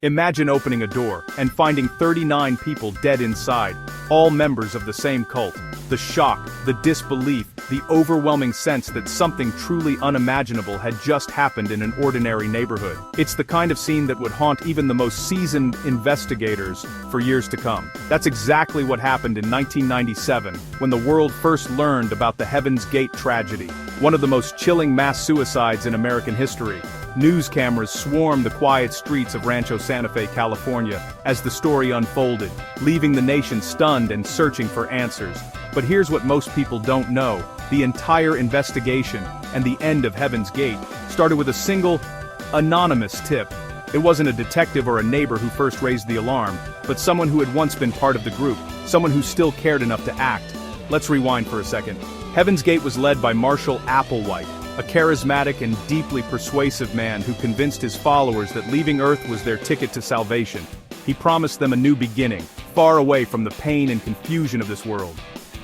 Imagine opening a door and finding 39 people dead inside, all members of the same cult. The shock, the disbelief, the overwhelming sense that something truly unimaginable had just happened in an ordinary neighborhood. It's the kind of scene that would haunt even the most seasoned investigators for years to come. That's exactly what happened in 1997, when the world first learned about the Heaven's Gate tragedy, one of the most chilling mass suicides in American history. News cameras swarmed the quiet streets of Rancho Santa Fe, California, as the story unfolded, leaving the nation stunned and searching for answers. But here's what most people don't know. The entire investigation, and the end of Heaven's Gate, started with a single, anonymous tip. It wasn't a detective or a neighbor who first raised the alarm, but someone who had once been part of the group, someone who still cared enough to act. Let's rewind for a second. Heaven's Gate was led by Marshall Applewhite, a charismatic and deeply persuasive man who convinced his followers that leaving Earth was their ticket to salvation. He promised them a new beginning, far away from the pain and confusion of this world.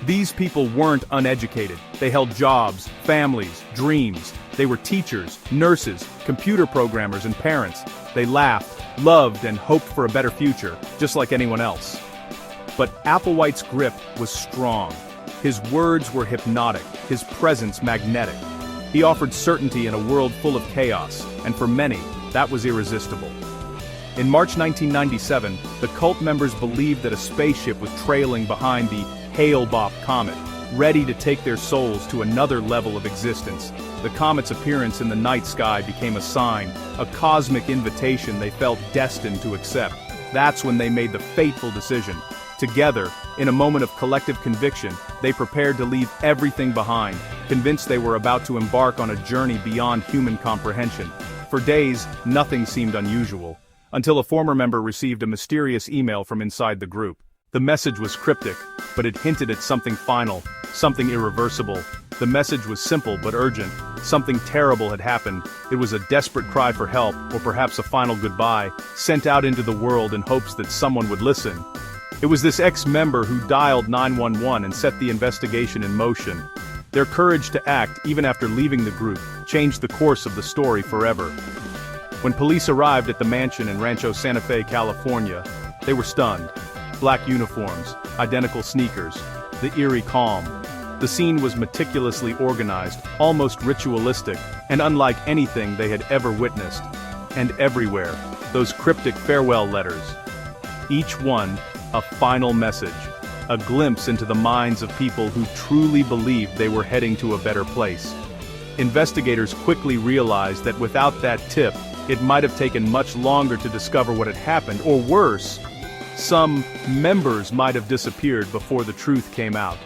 These people weren't uneducated. They held jobs, families, dreams. They were teachers, nurses, computer programmers, and parents. They laughed, loved, and hoped for a better future, just like anyone else. But Applewhite's grip was strong. His words were hypnotic, his presence magnetic. He offered certainty in a world full of chaos, and for many, that was irresistible. In March 1997, the cult members believed that a spaceship was trailing behind the Hale-Bopp comet, ready to take their souls to another level of existence. The comet's appearance in the night sky became a sign, a cosmic invitation they felt destined to accept. That's when they made the fateful decision. Together, in a moment of collective conviction, they prepared to leave everything behind, convinced they were about to embark on a journey beyond human comprehension. For days, nothing seemed unusual, until a former member received a mysterious email from inside the group. The message was cryptic, but it hinted at something final, something irreversible. The message was simple but urgent. Something terrible had happened. It was a desperate cry for help, or perhaps a final goodbye, sent out into the world in hopes that someone would listen. It was this ex-member who dialed 911 and set the investigation in motion. Their courage to act, even after leaving the group, changed the course of the story forever. When police arrived at the mansion in Rancho Santa Fe, California, they were stunned. Black uniforms, identical sneakers, the eerie calm. The scene was meticulously organized, almost ritualistic, and unlike anything they had ever witnessed. And everywhere, those cryptic farewell letters. Each one, a final message, a glimpse into the minds of people who truly believed they were heading to a better place. Investigators quickly realized that without that tip, it might have taken much longer to discover what had happened, or worse, some members might have disappeared before the truth came out.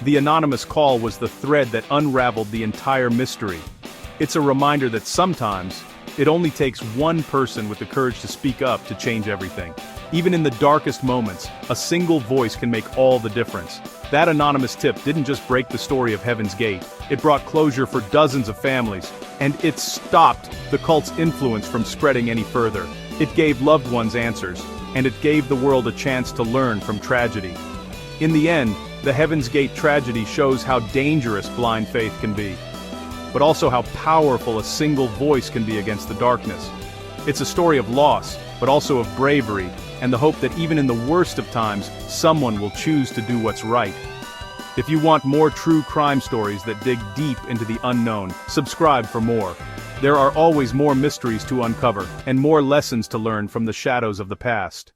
The anonymous call was the thread that unraveled the entire mystery. It's a reminder that sometimes, it only takes one person with the courage to speak up to change everything. Even in the darkest moments, a single voice can make all the difference. That anonymous tip didn't just break the story of Heaven's Gate, it brought closure for dozens of families, and it stopped the cult's influence from spreading any further. It gave loved ones answers, and it gave the world a chance to learn from tragedy. In the end, the Heaven's Gate tragedy shows how dangerous blind faith can be, but also how powerful a single voice can be against the darkness. It's a story of loss, but also of bravery, and the hope that even in the worst of times, someone will choose to do what's right. If you want more true crime stories that dig deep into the unknown, subscribe for more. There are always more mysteries to uncover, and more lessons to learn from the shadows of the past.